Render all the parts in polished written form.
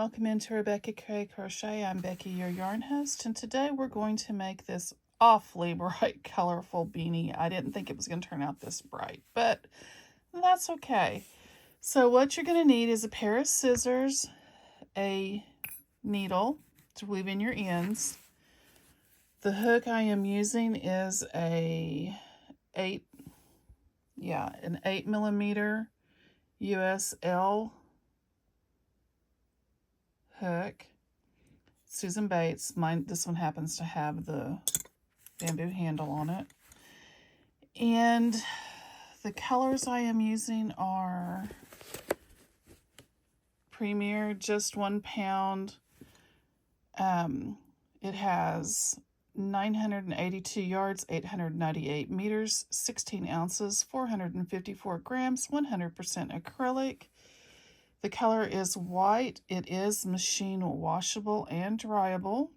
welcome into Rebecca Crochet. I'm Becky, your yarn host, and today we're going to make this awfully bright, colorful beanie. I didn't think it was going to turn out this bright, but that's okay. So what you're going to need is a pair of scissors, a needle to weave in your ends. The hook I am using is an 8mm USL hook. Susan Bates. This one happens to have the bamboo handle on it. And the colors I am using are Premier, just 1 pound. It has 982 yards, 898 meters, 16 ounces, 454 grams, 100% acrylic. The color is white. It is machine washable and dryable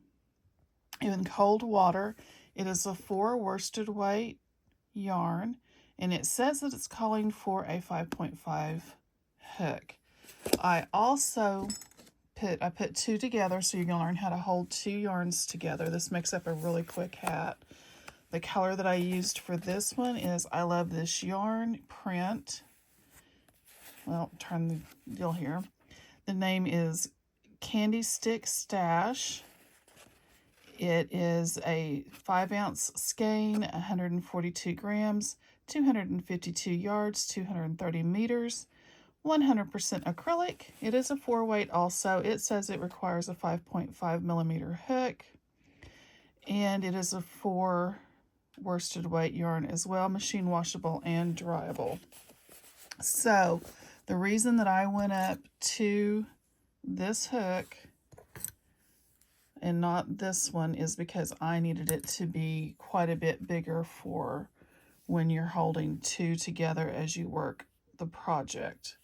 in cold water. It is a 4 worsted weight yarn, and it says that it's calling for a 5.5 hook. I also put 2 together, so you're going to learn how to hold 2 yarns together. This makes up a really quick hat. The color that I used for this one is I Love This Yarn print. Well, turn the deal here. The name is Candy Stick Stash. It is a 5-ounce skein, 142 grams, 252 yards, 230 meters, 100% acrylic. It is a 4-weight also. It says it requires a 5.5mm hook, and it is a 4 worsted weight yarn as well, machine washable and dryable. So the reason that I went up to this hook and not this one is because I needed it to be quite a bit bigger for when you're holding 2 together as you work the project.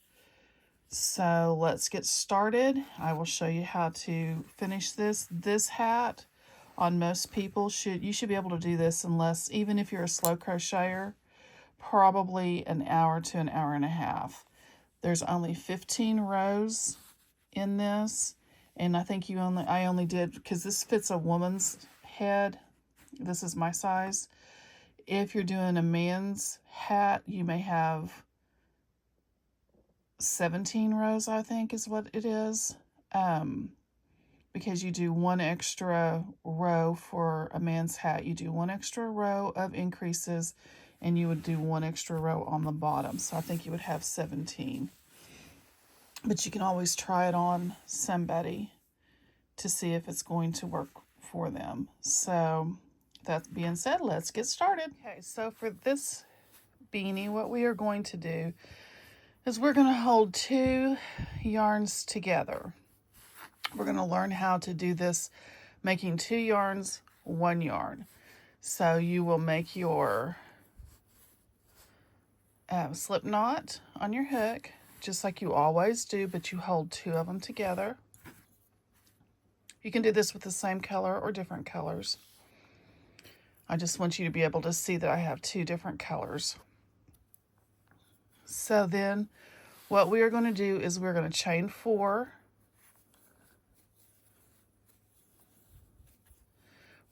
So let's get started. I will show you how to finish this. This hat on most people you should be able to do this unless, even if you're a slow crocheter, probably an hour to an hour and a half. There's only 15 rows in this, and I think I only did, because this fits a woman's head. This is my size. If you're doing a man's hat, you may have 17 rows, I think is what it is, because you do 1 extra row for a man's hat. You do 1 extra row of increases, and you would do 1 extra row on the bottom. So I think you would have 17. But you can always try it on somebody to see if it's going to work for them. So that being said, let's get started. Okay, so for this beanie, what we are going to do is we're going to hold 2 yarns together. We're going to learn how to do this, making 2 yarns, 1 yarn. So you will make your slip knot on your hook, just like you always do, but you hold 2 of them together. You can do this with the same color or different colors. I just want you to be able to see that I have 2 different colors. So then what we are going to do is we're going to chain 4.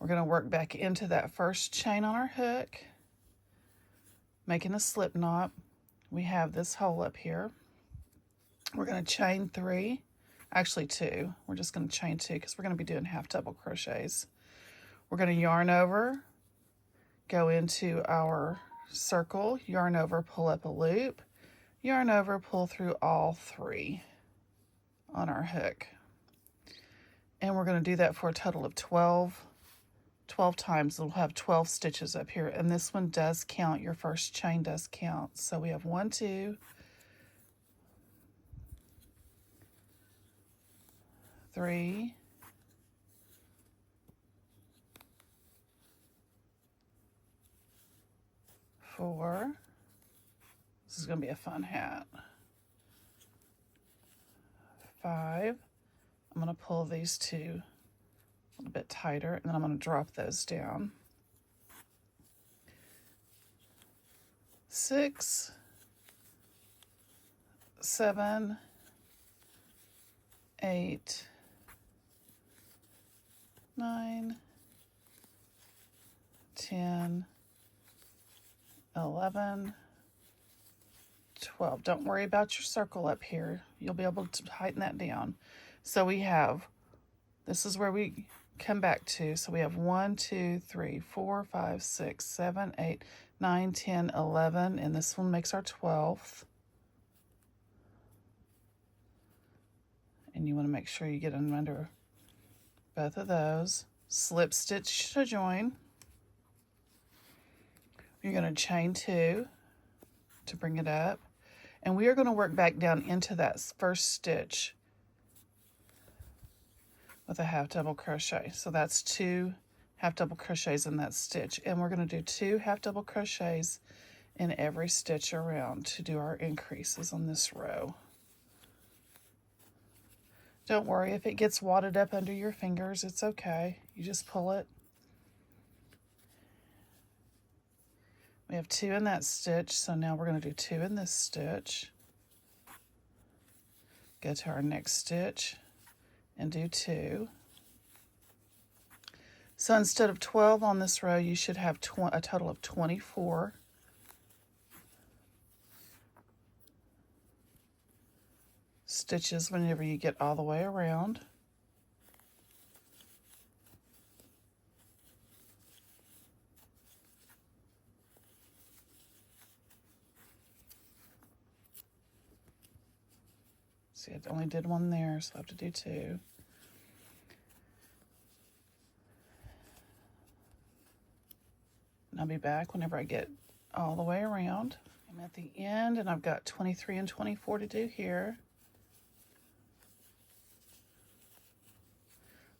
We're going to work back into that first chain on our hook, making a slip knot. We have this hole up here. We're going to chain 3, actually 2. We're just going to chain 2 because we're going to be doing half double crochets. We're going to yarn over, go into our circle, yarn over, pull up a loop, yarn over, pull through all 3 on our hook. And we're going to do that for a total of 12 times. We'll have 12 stitches up here, and this one does count. Your first chain does count. So we have 1, 2, 3, 4. This is going to be a fun hat. 5. I'm going to pull these 2 a little bit tighter, and then I'm going to drop those down. 6, 7, 8, 9, 10, 11, 12. Don't worry about your circle up here. You'll be able to tighten that down. So we have, this is where we come back to. So we have 1, 2, 3, 4, 5, 6, 7, 8, 9, 10, 11, and this one makes our 12th. And you want to make sure you get them under both of those. Slip stitch to join. You're going to chain 2 to bring it up. And we are going to work back down into that first stitch with a half double crochet. So that's 2 half double crochets in that stitch. And we're going to do 2 half double crochets in every stitch around to do our increases on this row. Don't worry if it gets wadded up under your fingers, it's okay. You just pull it. We have 2 in that stitch, so now we're going to do 2 in this stitch. Go to our next stitch and do 2. So instead of 12 on this row, you should have a total of 24. Stitches whenever you get all the way around. See, I only did 1 there, so I have to do 2. And I'll be back whenever I get all the way around. I'm at the end, and I've got 23 and 24 to do here.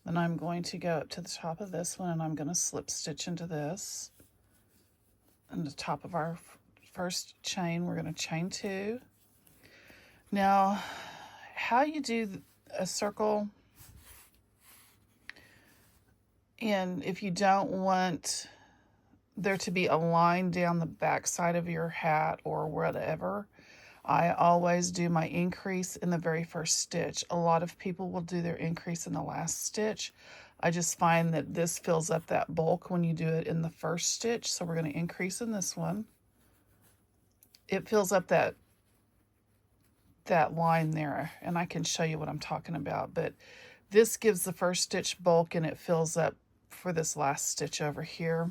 Then I'm going to go up to the top of this one, and I'm going to slip stitch into this. And the top of our first chain, we're going to chain 2. Now, how you do a circle, and if you don't want there to be a line down the back side of your hat or whatever, I always do my increase in the very first stitch. A lot of people will do their increase in the last stitch. I just find that this fills up that bulk when you do it in the first stitch. So we're going to increase in this one. It fills up that line there, and I can show you what I'm talking about. But this gives the first stitch bulk, and it fills up for this last stitch over here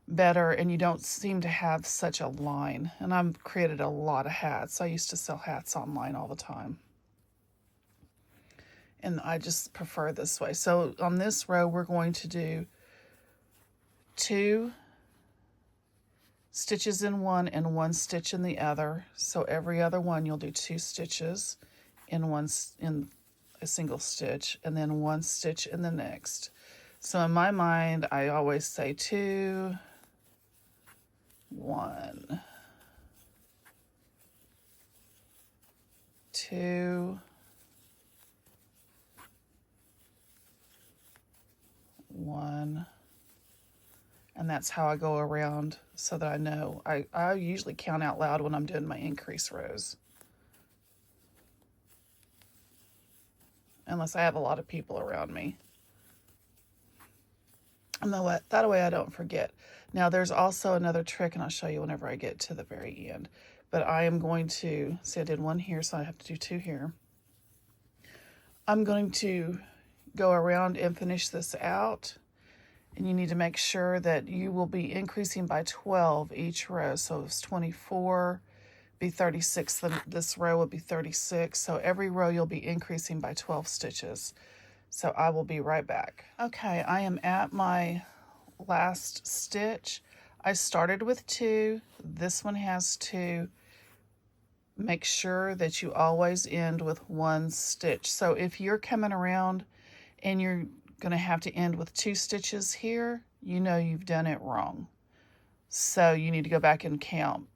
better, and you don't seem to have such a line. And I've created a lot of hats. I used to sell hats online all the time, and I just prefer this way. So on this row, we're going to do 2 stitches in one and 1 stitch in the other. So every other one you'll do 2 stitches in a single stitch, and then 1 stitch in the next. So in my mind, I always say 2, 1, 2, 1, and that's how I go around so that I know. I usually count out loud when I'm doing my increase rows, unless I have a lot of people around me. And that way I don't forget. Now there's also another trick, and I'll show you whenever I get to the very end. But I am going to, see I did 1 here, so I have to do 2 here. I'm going to go around and finish this out. And you need to make sure that you will be increasing by 12 each row. So it's 24, be 36, then this row will be 36. So every row you'll be increasing by 12 stitches. So I will be right back. Okay, I am at my last stitch. I started with 2. This one has 2. Make sure that you always end with 1 stitch. So if you're coming around and you're going to have to end with 2 stitches here, you know you've done it wrong. So you need to go back and count.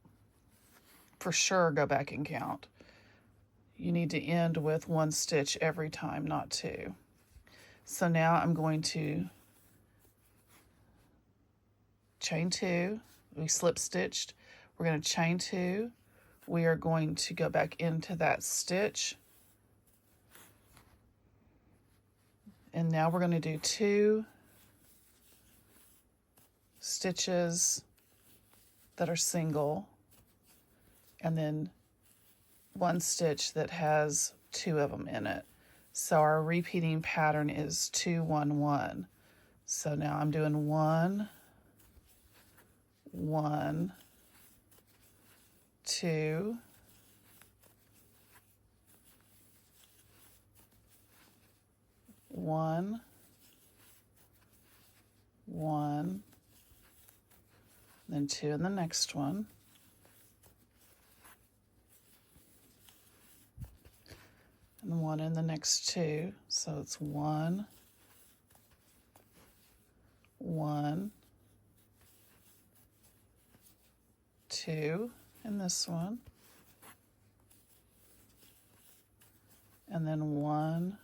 For sure, go back and count. You need to end with 1 stitch every time, not 2. So now I'm going to chain 2. We slip stitched. We're going to chain 2. We are going to go back into that stitch And now we're going to do 2 stitches that are single, and then 1 stitch that has 2 of them in it. So our repeating pattern is 2, 1, 1. So now I'm doing 1, 1, 2, 1, 1, then 2 in the next one, and 1 in the next 2. So it's 1, 1, 2 in this one, and then 1,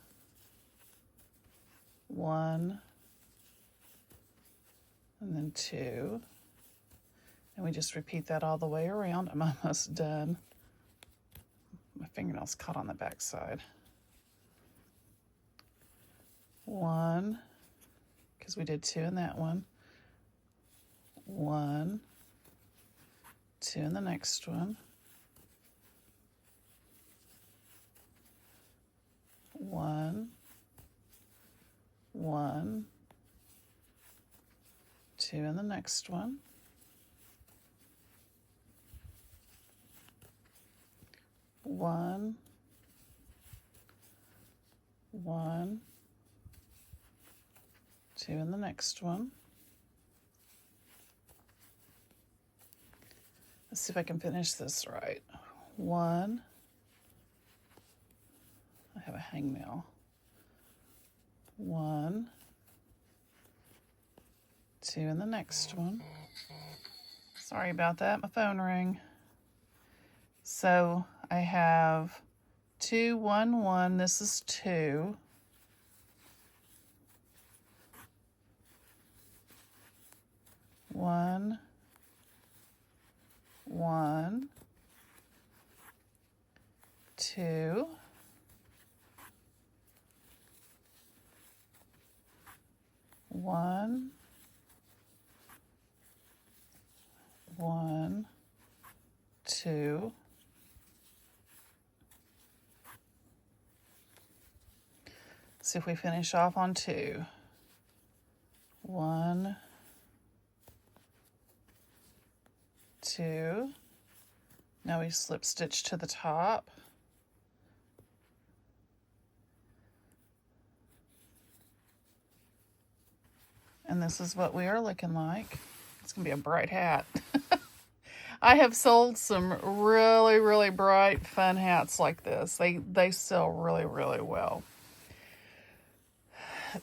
1, and then 2. And we just repeat that all the way around. I'm almost done. My fingernails caught on the back side. 1, because we did 2 in that one. 1, 2 in the next one. 1, 1, 2 in the next one. 1, 1, 2 in the next one. Let's see if I can finish this right. 1, I have a hangnail. 1, 2 in the next one. Sorry about that, my phone rang. So I have 2, 1, 1. This is 2. 1, 1, 2, 1, 1, 2. See if we finish off on 2. 1, 2. Now we slip stitch to the top. And this is what we are looking like. It's gonna be a bright hat. I have sold some really, really bright, fun hats like this. They sell really, really well.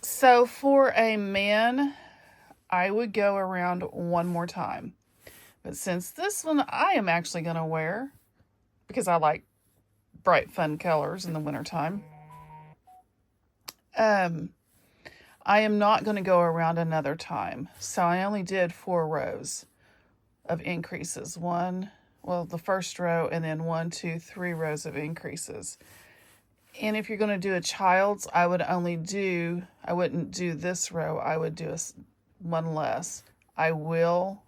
So for a man, I would go around 1 more time. But since this one I am actually going to wear, because I like bright, fun colors in the wintertime, I am not going to go around another time. So I only did 4 rows of increases. The first row, and then 1, 2, 3 rows of increases. And if you're going to do a child's, I wouldn't do this row. I would do one less. I will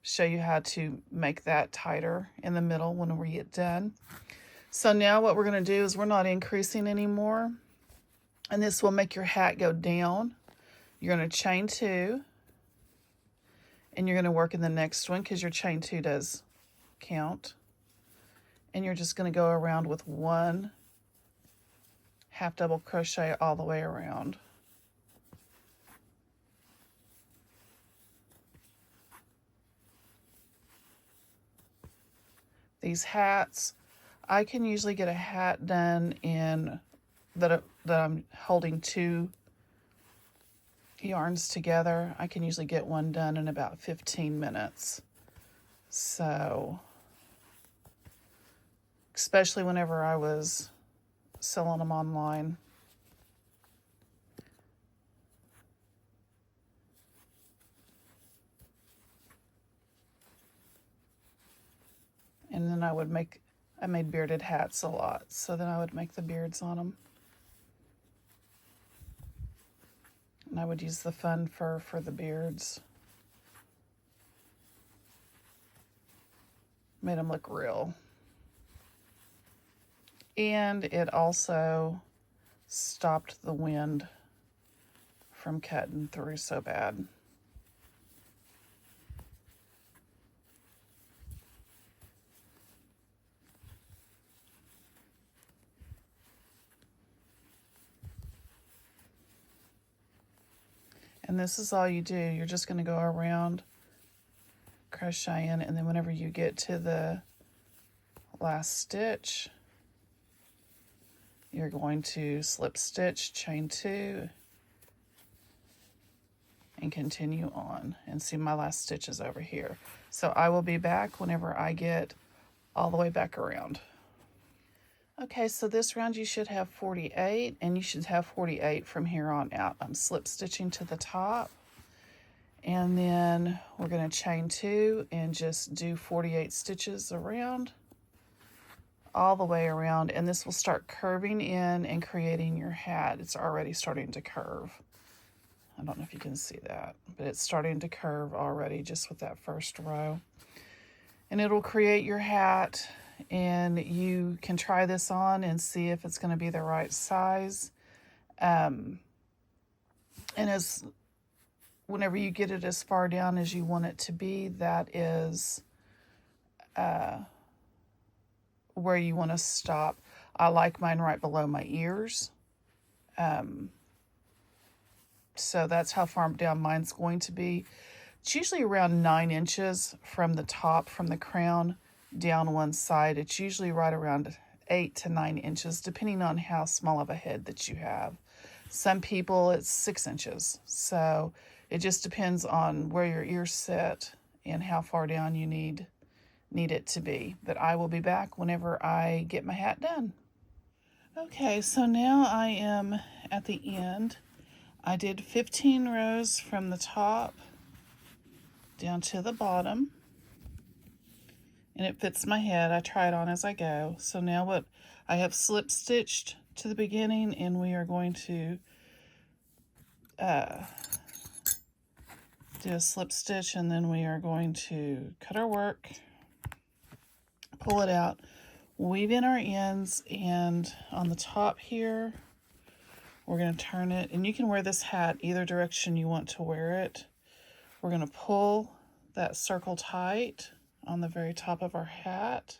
show you how to make that tighter in the middle when we get done. So now what we're going to do is we're not increasing anymore. And this will make your hat go down. You're going to chain 2. And you're going to work in the next one because your chain 2 does count. And you're just going to go around with 1 half double crochet all the way around. These hats, I can usually get a hat done in that I'm holding 2 yarns together. I can usually get one done in about 15 minutes. So, especially whenever I was selling them online. And then I made bearded hats a lot, so then I would make the beards on them. And I would use the fun fur for the beards. Made them look real. And it also stopped the wind from cutting through so bad. And this is all you do. You're just going to go around crocheting, and then whenever you get to the last stitch, you're going to slip stitch, chain 2, and continue on. And see, my last stitch is over here. So I will be back whenever I get all the way back around. Okay, so this round you should have 48, and you should have 48 from here on out. I'm slip stitching to the top, and then we're going to chain 2 and just do 48 stitches around, all the way around, and this will start curving in and creating your hat. It's already starting to curve. I don't know if you can see that, but it's starting to curve already just with that first row. And it'll create your hat, and you can try this on and see if it's going to be the right size. And whenever you get it as far down as you want it to be, that is where you want to stop. I like mine right below my ears. So that's how far down mine's going to be. It's usually around 9 inches from the top, from the crown down one side. It's usually right around 8 to 9 inches, depending on how small of a head that you have. Some people, it's 6 inches. So it just depends on where your ears sit and how far down you need it to be. But I will be back whenever I get my hat done. Okay, so now I am at the end. I did 15 rows from the top down to the bottom, and it fits my head. I try it on as I go. So now what I have slip stitched to the beginning, and we are going to do a slip stitch, and then we are going to cut our work, pull it out, weave in our ends, and on the top here we're going to turn it, and you can wear this hat either direction you want to wear it. We're going to pull that circle tight on the very top of our hat.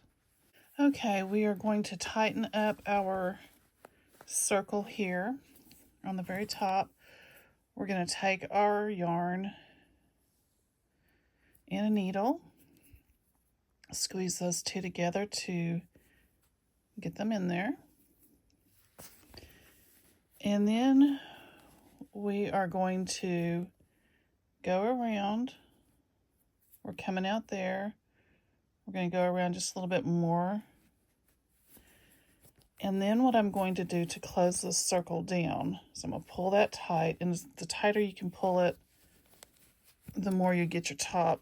Okay, we are going to tighten up our circle here on the very top. We're going to take our yarn and a needle, squeeze those two together to get them in there. And then we are going to go around. We're coming out there. We're going to go around just a little bit more. And then what I'm going to do to close this circle down, so I'm going to pull that tight, and the tighter you can pull it, the more you get your top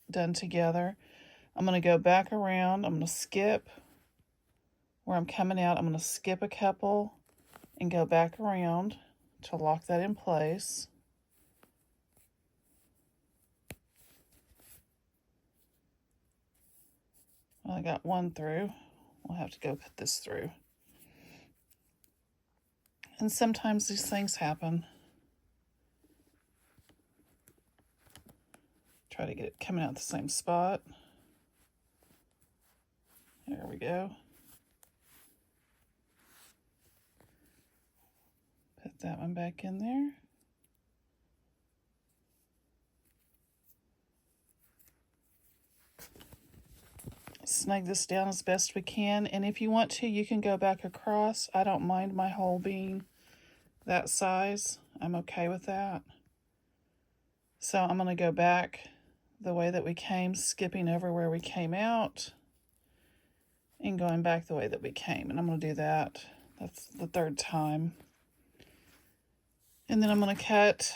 done together. I'm going to go back around. I'm going to skip where I'm coming out. I'm going to skip a couple and go back around to lock that in place. Well, I got one through. We'll have to go put this through. And sometimes these things happen. Try to get it coming out the same spot. There we go. Put that one back in there. Snug this down as best we can, and if you want to, you can go back across. I don't mind my hole being that size. I'm okay with that. So I'm going to go back the way that we came, skipping over where we came out and going back the way that we came, and I'm going to do that. That's the third time. And then I'm going to cut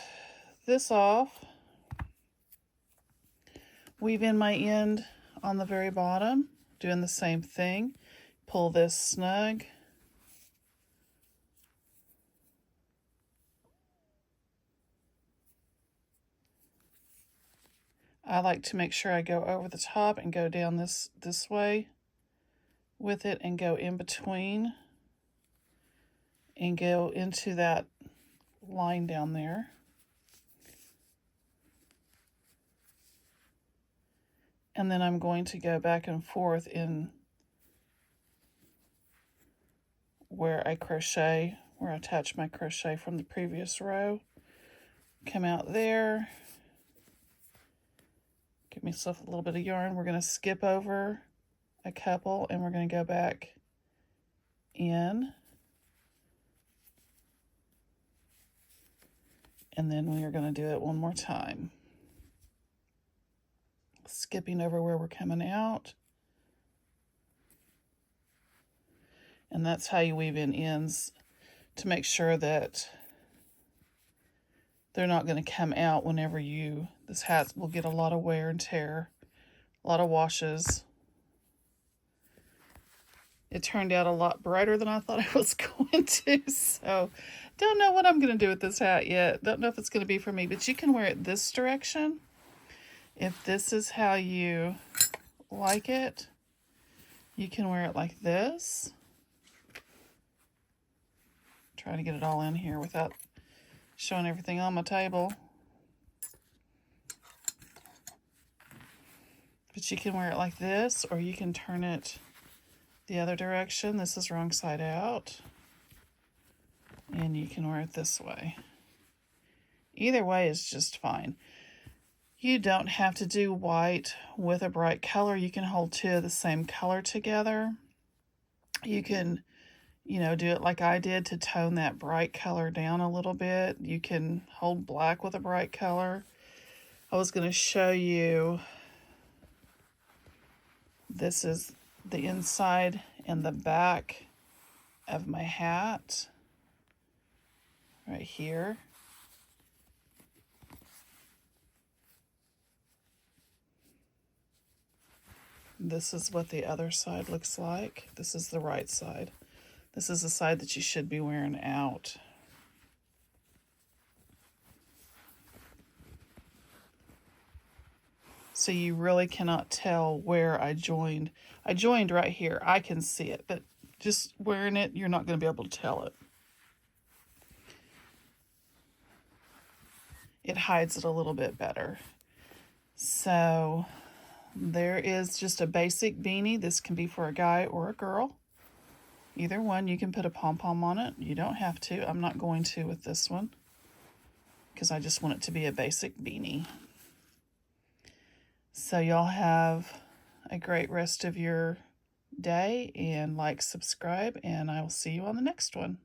this off, weave in my end on the very bottom, doing the same thing. Pull this snug. I like to make sure I go over the top and go down this way with it and go in between and go into that line down there. And then I'm going to go back and forth in where I crochet, where I attach my crochet from the previous row. Come out there, give myself a little bit of yarn. We're going to skip over a couple and we're going to go back in. And then we are going to do it one more time. Skipping over where we're coming out. And that's how you weave in ends to make sure that they're not going to come out whenever this hat will get a lot of wear and tear, a lot of washes. It turned out a lot brighter than I thought it was going to, so don't know what I'm going to do with this hat yet. Don't know if it's going to be for me, but you can wear it this direction. If this is how you like it, you can wear it like this. Trying to get it all in here without showing everything on my table. But you can wear it like this, or you can turn it the other direction. This is wrong side out. And you can wear it this way. Either way is just fine. You don't have to do white with a bright color. You can hold two of the same color together. You can, do it like I did to tone that bright color down a little bit. You can hold black with a bright color. I was going to show you, this is the inside and the back of my hat right here. This is what the other side looks like. This is the right side. This is the side that you should be wearing out. So you really cannot tell where I joined. I joined right here. I can see it, but just wearing it, you're not going to be able to tell it. It hides it a little bit better. So there is just a basic beanie. This can be for a guy or a girl. Either one. You can put a pom-pom on it. You don't have to. I'm not going to with this one because I just want it to be a basic beanie. So y'all have a great rest of your day, and like, subscribe, and I will see you on the next one.